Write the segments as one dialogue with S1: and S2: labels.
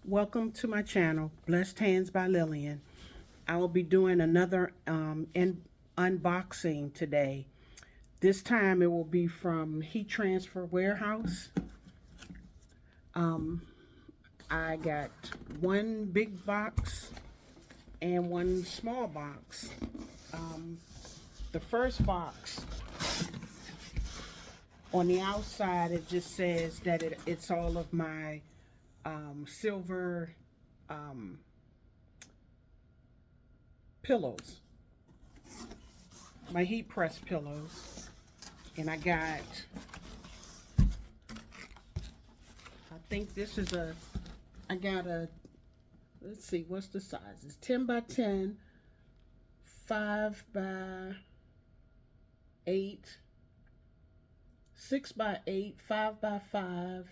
S1: Welcome to my channel, Blessed Hands by Lillian. I will be doing another unboxing today. This time it will be from Heat Transfer Warehouse. I got one big box and one small box. The first box, on the outside, it just says that it's all of my silver pillows, my heat press pillows. And I got, I think this is I got let's see, what's the size? It's 10 by 10, 5 by 8, 6 by 8, 5 by 5,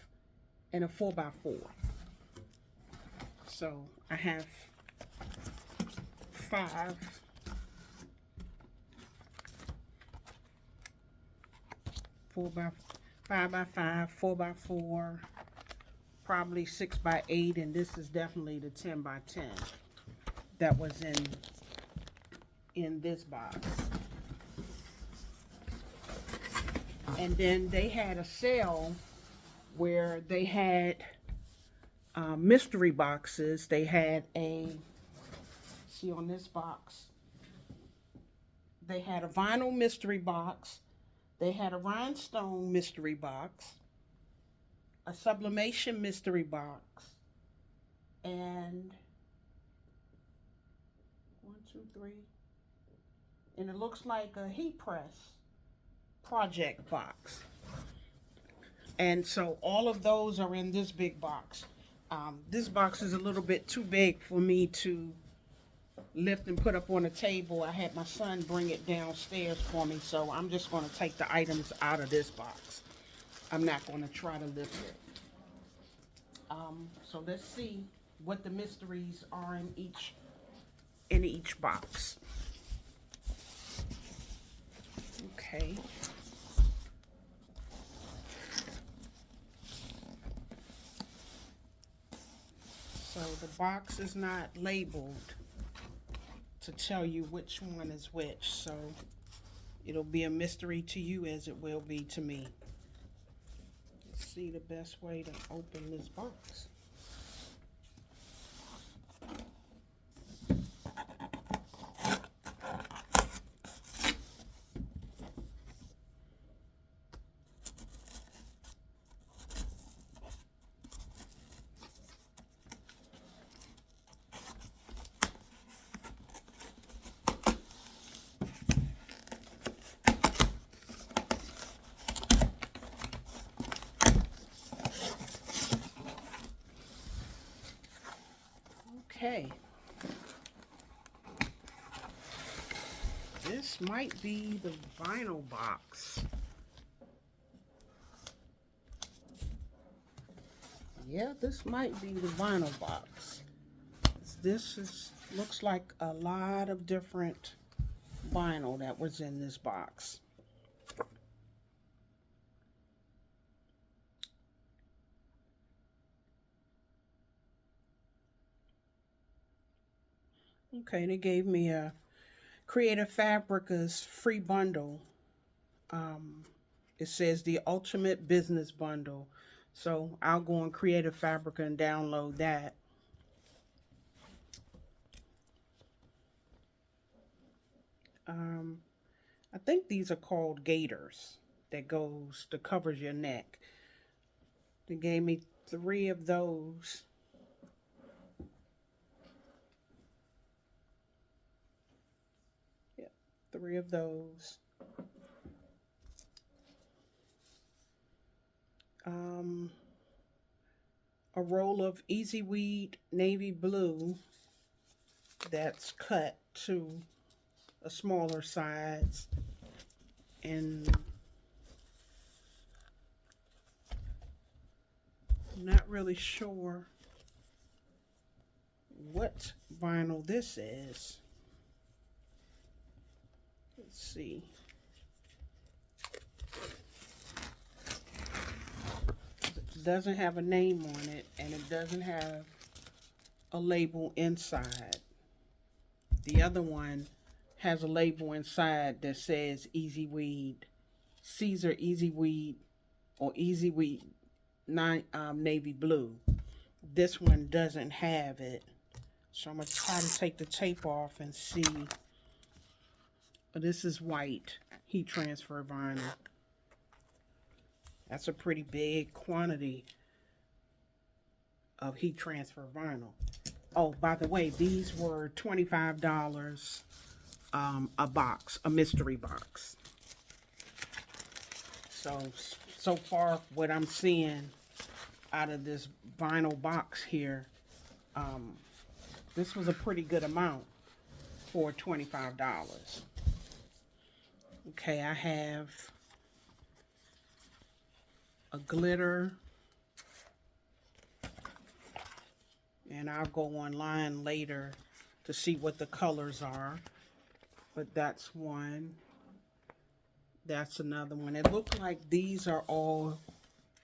S1: and a 4 by 4. So I have 5 4 by 5 by 5, 4 by 4, probably 6 by 8, and this is definitely the 10 by 10 that was in this box. And then they had a sale where they had mystery boxes. They had see on this box, they had a vinyl mystery box, they had a rhinestone mystery box, a sublimation mystery box, and 1, 2, 3, and it looks like a heat press project box. And so all of those are in this big box. This box is a little bit too big for me to lift and put up on a table. I had my son bring it downstairs for me, so I'm just going to take the items out of this box. I'm not going to try to lift it. So let's see what the mysteries are in each box. Okay. So the box is not labeled to tell you which one is which, so it'll be a mystery to you as it will be to me. Let's see the best way to open this box. Okay, this might be the vinyl box. Yeah, this might be the vinyl box. Looks like a lot of different vinyl that was in this box. Okay, they gave me a Creative Fabrica's free bundle. It says the Ultimate Business Bundle. So I'll go on Creative Fabrica and download that. I think these are called gaiters that covers your neck. They gave me 3 of those. Yep, 3 of those. A roll of Easy Weed navy blue that's cut to a smaller size, and I'm not really sure what vinyl this is. Let's see. It doesn't have a name on it, and it doesn't have a label inside. The other one has a label inside that says Easy Weed, Caesar Easy Weed, or Easy Weed navy blue. This one doesn't have it. So I'm going to try to take the tape off and see. This is white heat transfer vinyl. That's a pretty big quantity of heat transfer vinyl. Oh, by the way, these were $25 a box, a mystery box. So far what I'm seeing out of this vinyl box here, this was a pretty good amount for $25. Okay, I have a glitter, and I'll go online later to see what the colors are, but that's one. That's another one. It looked like these are all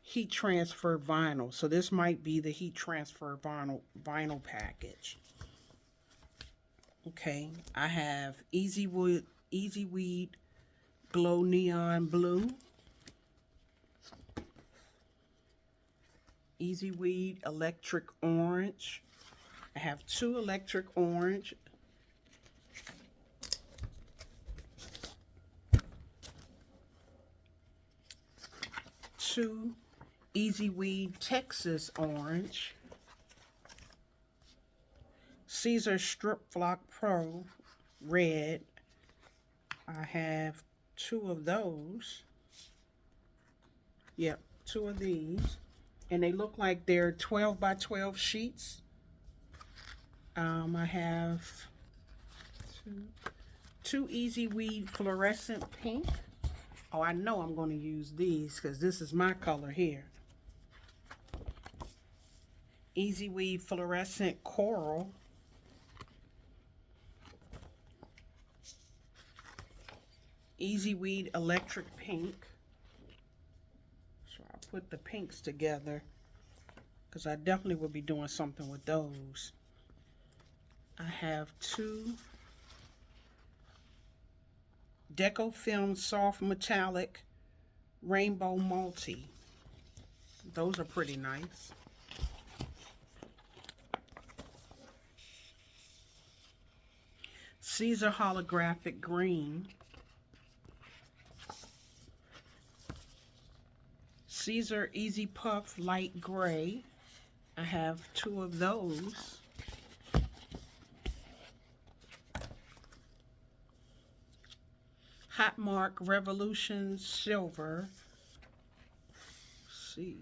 S1: heat transfer vinyl, so this might be the heat transfer vinyl package. Okay, I have Easy Weed Glow Neon Blue, Easy Weed Electric Orange. I have 2 electric orange. Two Easy Weed Texas Orange. Caesar Strip Flock Pro Red. I have 2 of those. Yep, 2 of these. And they look like they're 12 by 12 sheets. I have two Easy Weed Fluorescent Pink. Oh, I know I'm going to use these because this is my color here. Easy Weed Fluorescent Coral. Easy Weed Electric Pink. So I'll put the pinks together because I definitely will be doing something with those. I have 2 Deco Film Soft Metallic Rainbow Multi. Those are pretty nice. Caesar Holographic Green. Caesar Easy Puff Light Gray. I have 2 of those. Hot Mark Revolution Silver. Let's see.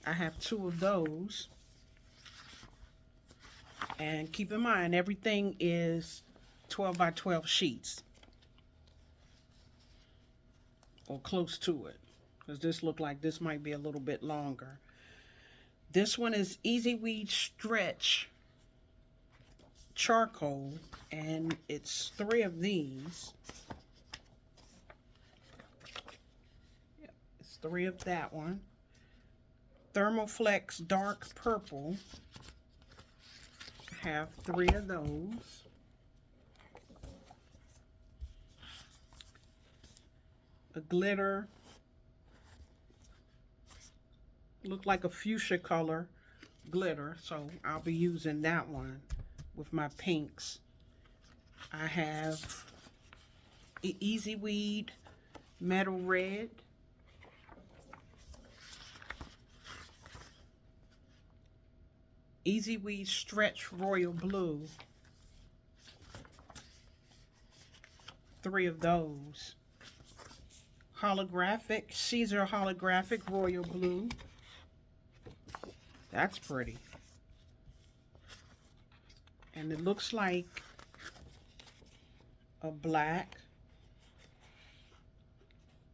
S1: I have 2 of those. And keep in mind, everything is 12 by 12 sheets. Or close to it. Because this looked like this might be a little bit longer. This one is Easy Weed Stretch Charcoal, and it's 3 of these. Yep, it's 3 of that one. Thermoflex Dark Purple. I have 3 of those. A glitter. Look like a fuchsia color glitter, so I'll be using that one with my pinks. I have Easy Weed Metal Red. Easy Weed Stretch Royal Blue. 3 of those. Holographic, Caesar Holographic Royal Blue. That's pretty. And it looks like a black,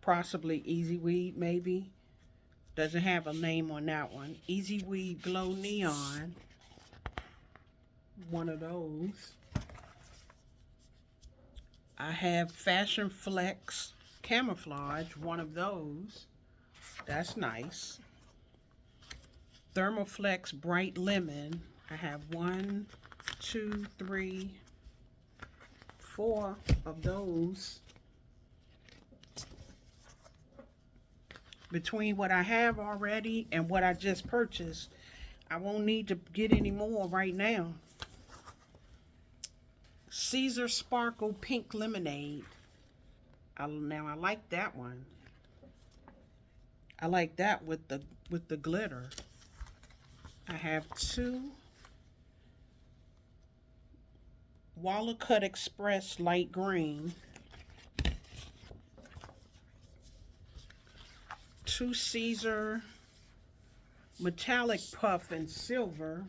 S1: possibly Easy Weed maybe. Doesn't have a name on that one. Easy Weed Glow Neon. 1 of those. I have Fashion Flex Camouflage. 1 of those. That's nice. Thermoflex Bright Lemon. I have 1, 2, 3, 4 of those. Between what I have already and what I just purchased, I won't need to get any more right now. Caesar Sparkle Pink Lemonade. Now I like that one. I like that with the glitter. I have 2 Walcott Express Light Green. 2 Caesar Metallic Puff in Silver.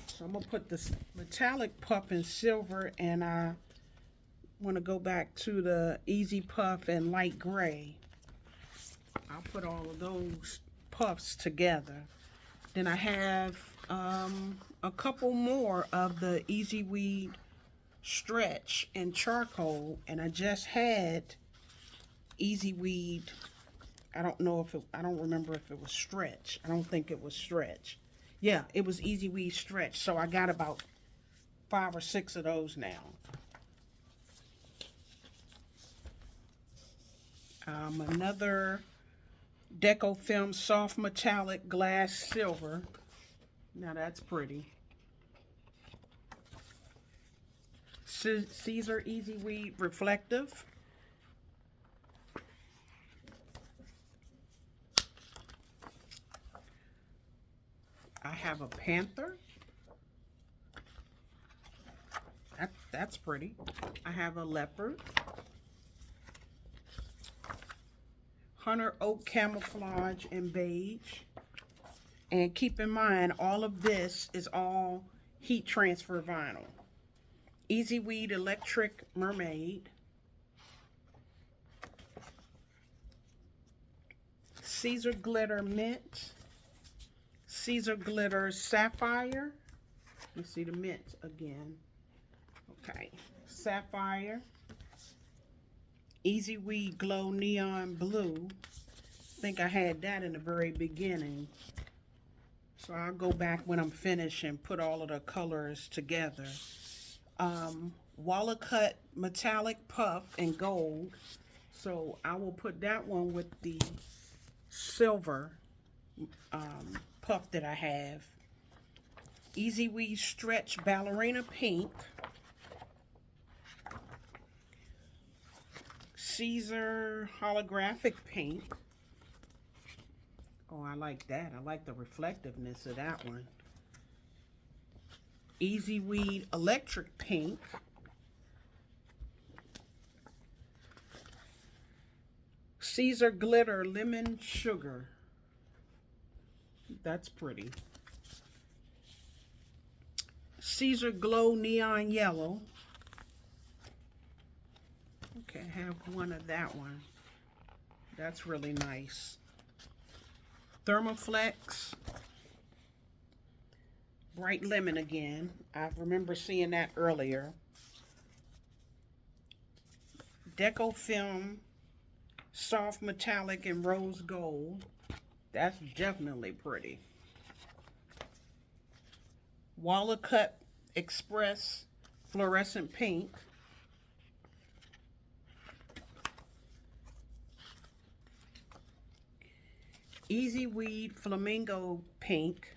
S1: So I'm going to put the Metallic Puff in Silver, and I want to go back to the Easy Puff in Light Gray. I'll put all of those puffs together. Then I have a couple more of the Easy Weed Stretch in Charcoal, and I just had Easy Weed. I don't remember if it was Stretch. I don't think it was Stretch. Yeah, it was Easy Weed Stretch. So I got about 5 or 6 of those now. Another Deco Film Soft Metallic Glass Silver. Now that's pretty. Caesar Easy Weed Reflective. I have a Panther. That's pretty. I have a Leopard. Hunter Oak Camouflage in Beige. And keep in mind, all of this is all heat transfer vinyl. Easy Weed Electric Mermaid. Caesar Glitter Mint. Caesar Glitter Sapphire. Let's see the mint again. Okay. Sapphire. Easy Weed Glow Neon Blue. I think I had that in the very beginning. So I'll go back when I'm finished and put all of the colors together. Walcott Metallic Puff in Gold. So I will put that one with the silver puff that I have. Easy Weed Stretch Ballerina Pink. Caesar Holographic Pink. Oh, I like that. I like the reflectiveness of that one. Easy Weed Electric Pink. Caesar Glitter Lemon Sugar. That's pretty. Caesar Glow Neon Yellow. Okay, I have one of that one. That's really nice. Thermoflex Bright Lemon again. I remember seeing that earlier. Deco Film Soft Metallic and Rose Gold. That's definitely pretty. Walcott Express Fluorescent Pink. Easy Weed Flamingo Pink.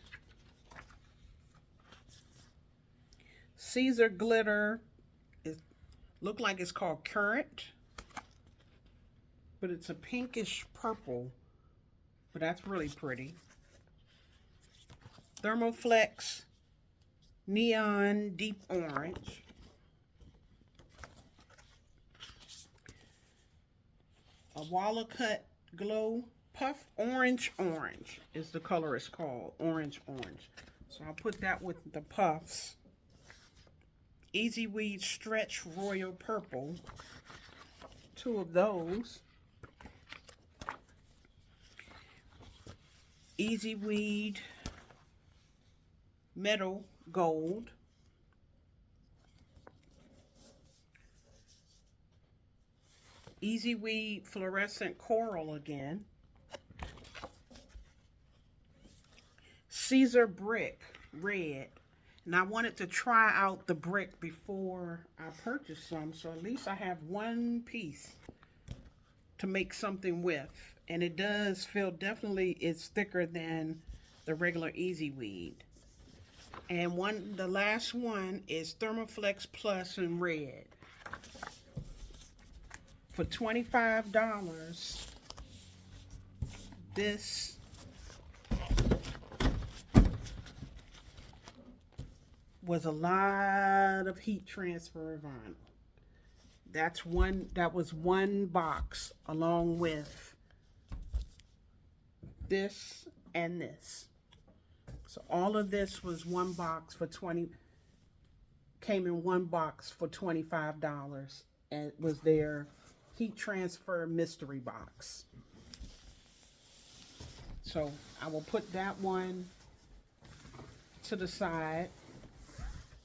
S1: Caesar Glitter. It look like it's called Current, but it's a pinkish purple, but that's really pretty. Thermoflex Neon Deep Orange. A Walcott Glow Puff Orange is the color it's called. Orange. So I'll put that with the puffs. Easy Weed Stretch Royal Purple. 2 of those. Easy Weed Metal Gold. Easy Weed Fluorescent Coral again. Caesar brick, red. And I wanted to try out the brick before I purchased some, so at least I have one piece to make something with. And it does feel definitely it's thicker than the regular Easy Weed. And the last one is Thermoflex Plus in red. For $25, this was a lot of heat transfer vinyl. That was one box along with this and this. So all of this was one box for came in one box for $25, and it was their heat transfer mystery box. So I will put that one to the side,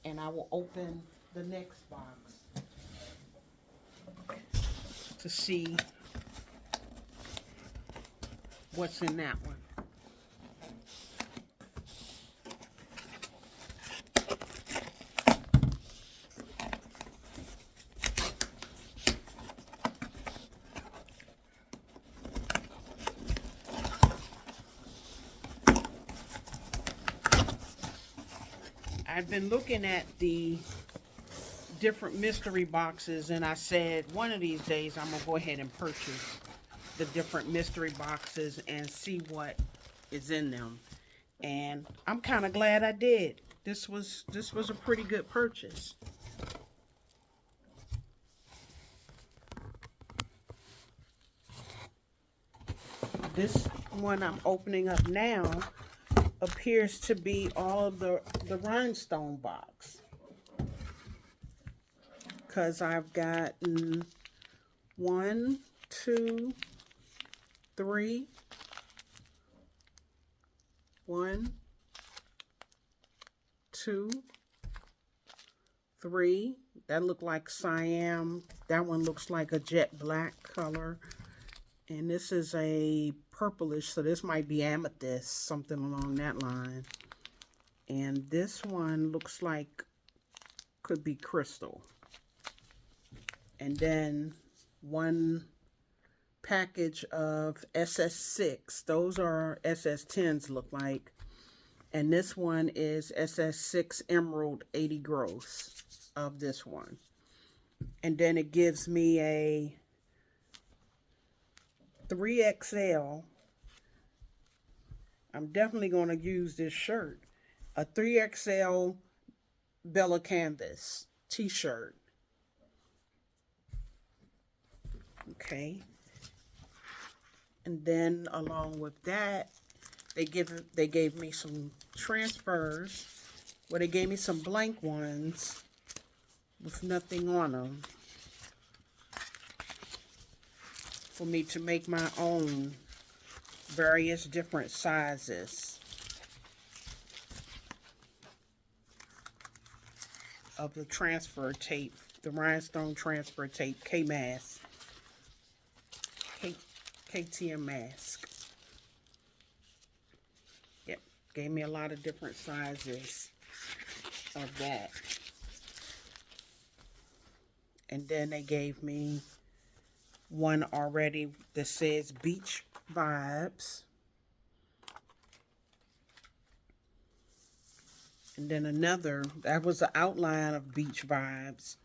S1: and I will open the next box to see what's in that one. I've been looking at the different mystery boxes, and I said one of these days I'm gonna go ahead and purchase the different mystery boxes and see what is in them. And I'm kind of glad I did. This was a pretty good purchase. This one I'm opening up now appears to be all of the rhinestone box, because I've gotten 1, 2, 3, 1, 2, 3. That looked like cyan. That one looks like a jet black color. And this is a purplish, so this might be amethyst, something along that line. And this one looks like could be crystal. And then one package of SS6. Those are SS10s look like. And this one is SS6 Emerald 80 gross of this one. And then it gives me a 3XL. I'm definitely going to use this shirt. A 3XL Bella Canvas t-shirt. Okay. And then along with that, they gave me some transfers. Well, they gave me some blank ones with nothing on them for me to make my own various different sizes of the transfer tape, the rhinestone transfer tape K-mask, KTM mask. Yep, gave me a lot of different sizes of that. And then they gave me one already that says Beach Vibes. And then another, that was the outline of Beach Vibes.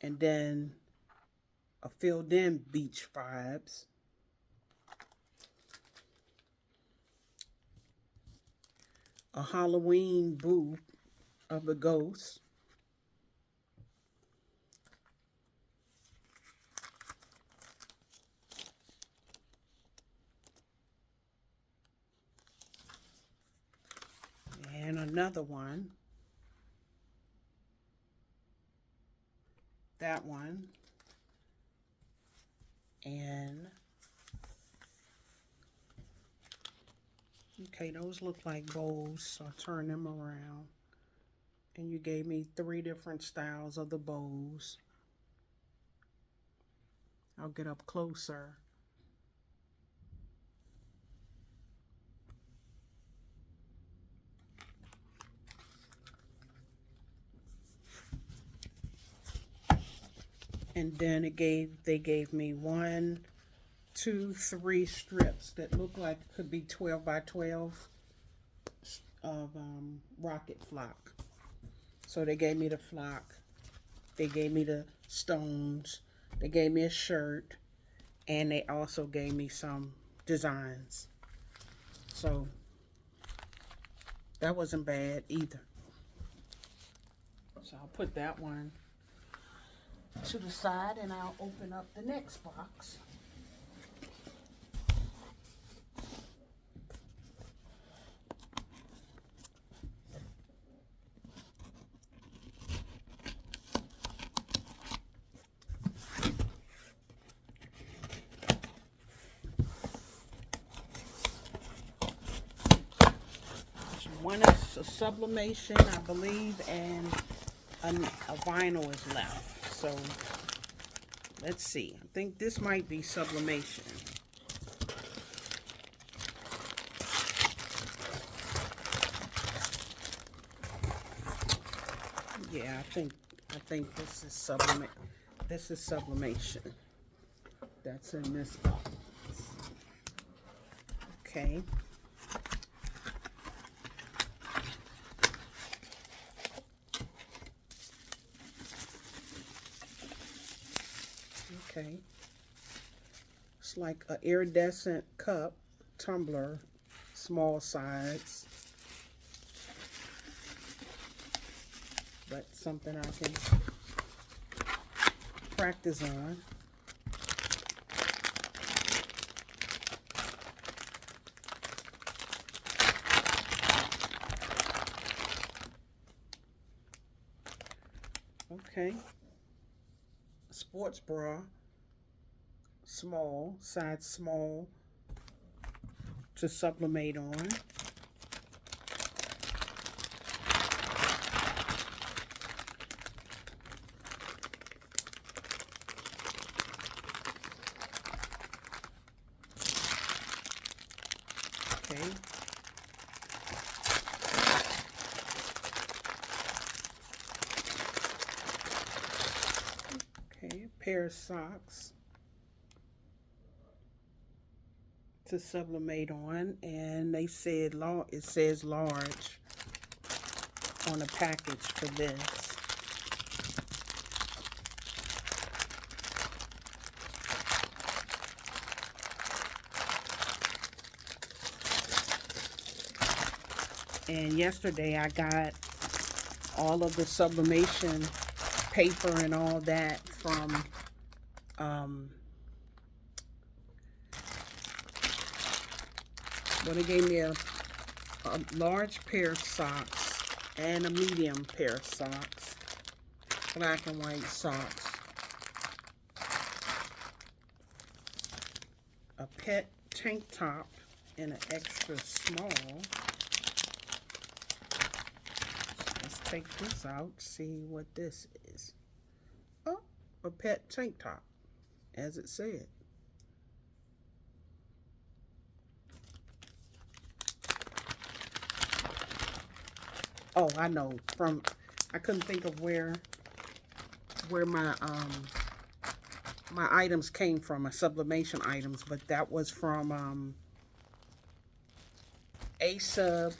S1: And then a filled in Beach Vibes. A Halloween booth of the ghost. And another one. That one. And okay, those look like bows, so I'll turn them around. And you gave me 3 different styles of the bows. I'll get up closer. And then they gave me 1, 2, 3 strips that look like it could be 12 by 12 of rocket flock. So they gave me the flock, they gave me the stones, they gave me a shirt, and they also gave me some designs. So that wasn't bad either. So I'll put that one to the side and I'll open up the next box. One is a sublimation, I believe, and a vinyl is left. So let's see. I think this might be sublimation. Yeah, I think this is sublimation. That's in this box. Okay. Okay. It's like an iridescent cup, tumbler, small size. But something I can practice on. Okay. Sports bra, small, size small, to sublimate on. Okay. Okay, a pair of socks to sublimate on, and they said it says large on the package for this. And yesterday I got all of the sublimation paper and all that from well, they gave me a large pair of socks and a medium pair of socks, black and white socks, a pet tank top in an extra small. Let's take this out, see what this is. Oh, a pet tank top, as it said. Oh, I know. I couldn't think of where my my items came from, my sublimation items, but that was from A-Sub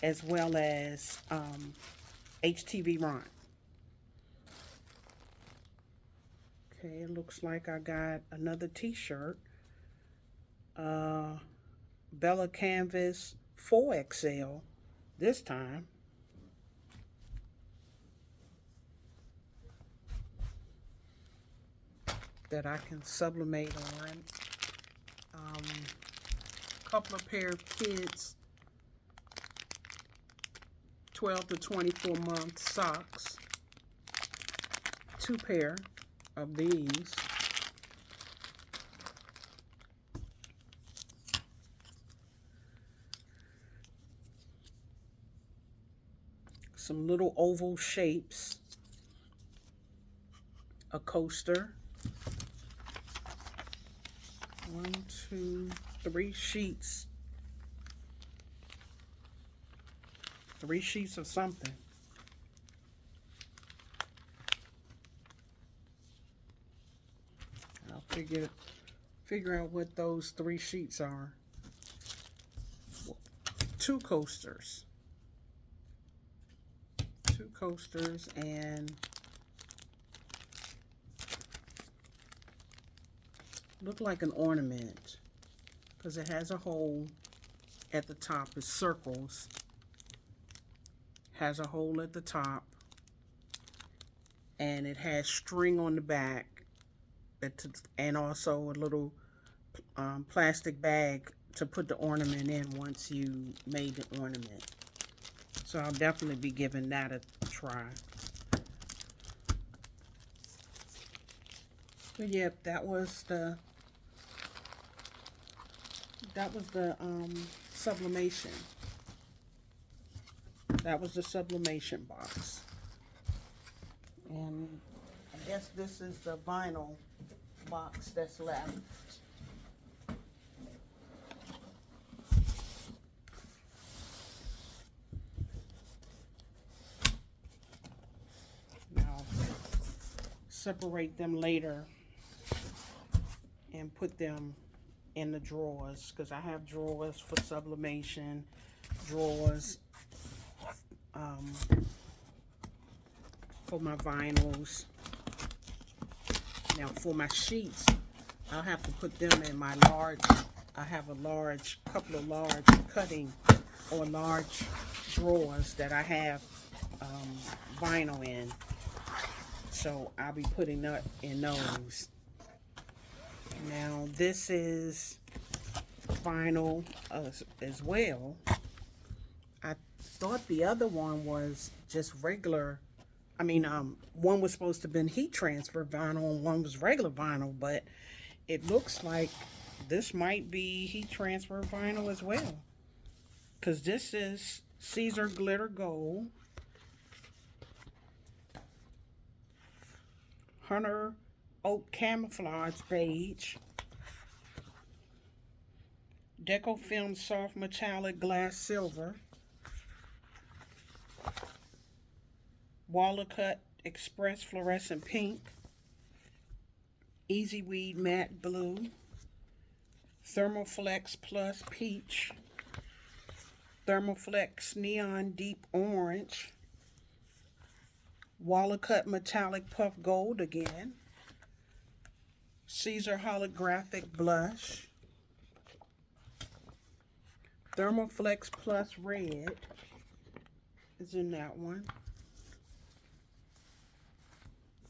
S1: as well as HTV Ron. Okay, it looks like I got another t-shirt. Bella Canvas 4XL this time. That I can sublimate on. Couple of pair of kids 12 to 24 month socks. 2 pair of these. Some little oval shapes. A coaster. 1, 2, 3 sheets. 3 sheets of something. figure out what those 3 sheets are. 2 coasters. 2 coasters and look like an ornament because it has a hole at the top. It circles. Has a hole at the top. And it has string on the back. And also a little plastic bag to put the ornament in once you made the ornament. So I'll definitely be giving that a try. But yep, that was the sublimation. That was the sublimation box. And I guess this is the vinyl box that's left. Now, separate them later and put them in the drawers because I have drawers for sublimation, drawers for my vinyls. Now for my sheets, I'll have to put them in my large, I have a couple of large cutting or large drawers that I have vinyl in. So I'll be putting that in those. Now this is vinyl as well. I thought the other one was just regular. I mean, one was supposed to have been heat transfer vinyl and one was regular vinyl, but it looks like this might be heat transfer vinyl as well. Because this is Caesar Glitter Gold, Hunter Oak Camouflage Beige, Deco Film Soft Metallic Glass Silver, Walnut Express Fluorescent Pink, Easy Weed Matte Blue, Thermoflex Plus Peach, Thermoflex Neon Deep Orange, Walnut Metallic Puff Gold again, Caesar Holographic Blush, Thermoflex Plus Red is in that one.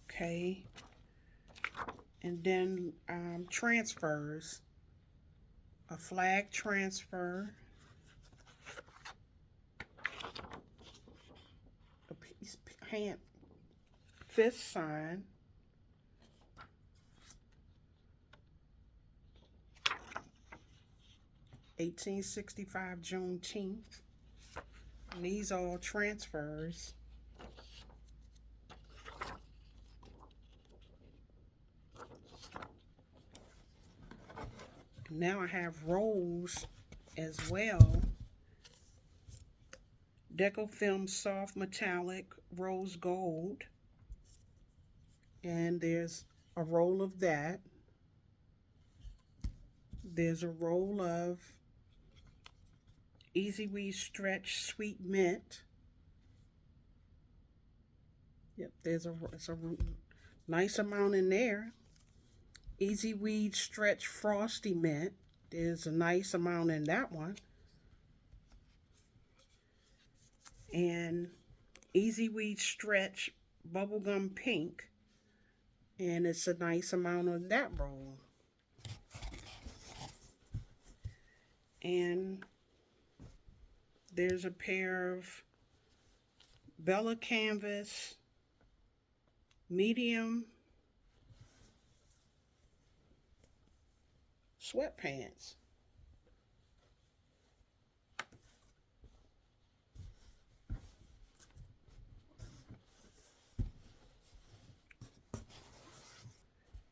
S1: Okay. And then transfers. A flag transfer. A piece hand fist sign. $1865 Juneteenth. And these are all transfers. Now I have rolls as well. Deco Film Soft Metallic Rose Gold. And there's a roll of that. There's a roll of Easy Weed Stretch Sweet Mint. Yep, it's a nice amount in there. Easy Weed Stretch Frosty Mint. There's a nice amount in that one. And Easy Weed Stretch Bubblegum Pink. And it's a nice amount of that roll. And there's a pair of Bella Canvas medium sweatpants.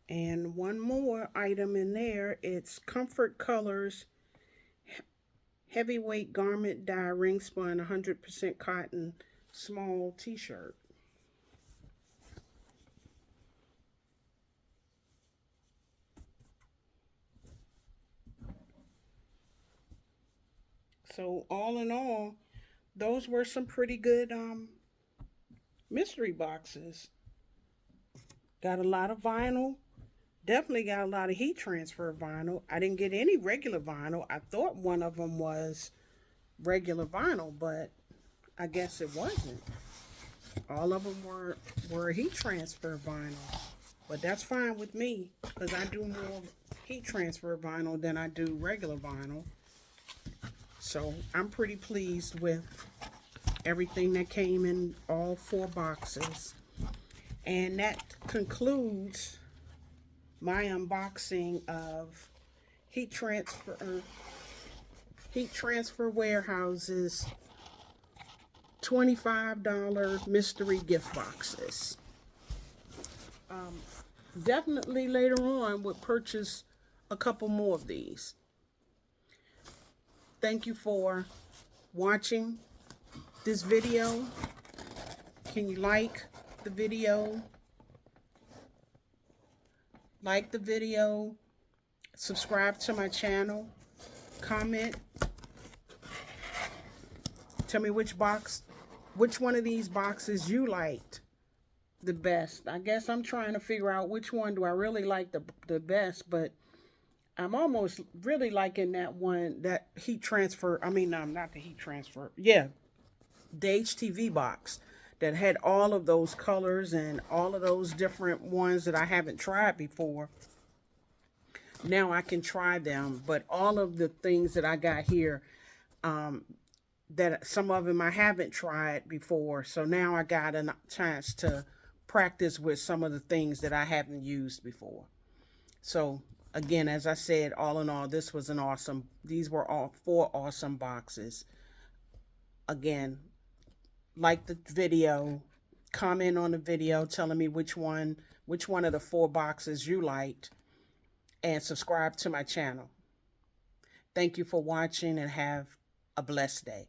S1: And one more item in there, it's Comfort Colors Heavyweight Garment Dye Ring Spun 100% Cotton Small T-shirt. So all in all, those were some pretty good mystery boxes. Got a lot of vinyl. Definitely got a lot of heat transfer vinyl. I didn't get any regular vinyl. I thought one of them was regular vinyl, but I guess it wasn't. All of them were heat transfer vinyl. But that's fine with me because I do more heat transfer vinyl than I do regular vinyl. So I'm pretty pleased with everything that came in all 4 boxes. And that concludes my unboxing of Heat Transfer Warehouse's $25 mystery gift boxes. Definitely later on would purchase a couple more of these. Thank you for watching this video. Can you like the video? Like the video, subscribe to my channel, comment, tell me which one of these boxes you liked the best. I guess I'm trying to figure out which one do I really like the best, but I'm almost really liking that one, that heat transfer, not the heat transfer, yeah, the HTV box that had all of those colors and all of those different ones that I haven't tried before. Now I can try them, but all of the things that I got here, that some of them I haven't tried before, so now I got a chance to practice with some of the things that I haven't used before. So again, as I said, all in all, these were all 4 awesome boxes. Again, like the video, comment on the video telling me which one of the 4 boxes you liked, and subscribe to my channel. Thank you for watching and have a blessed day.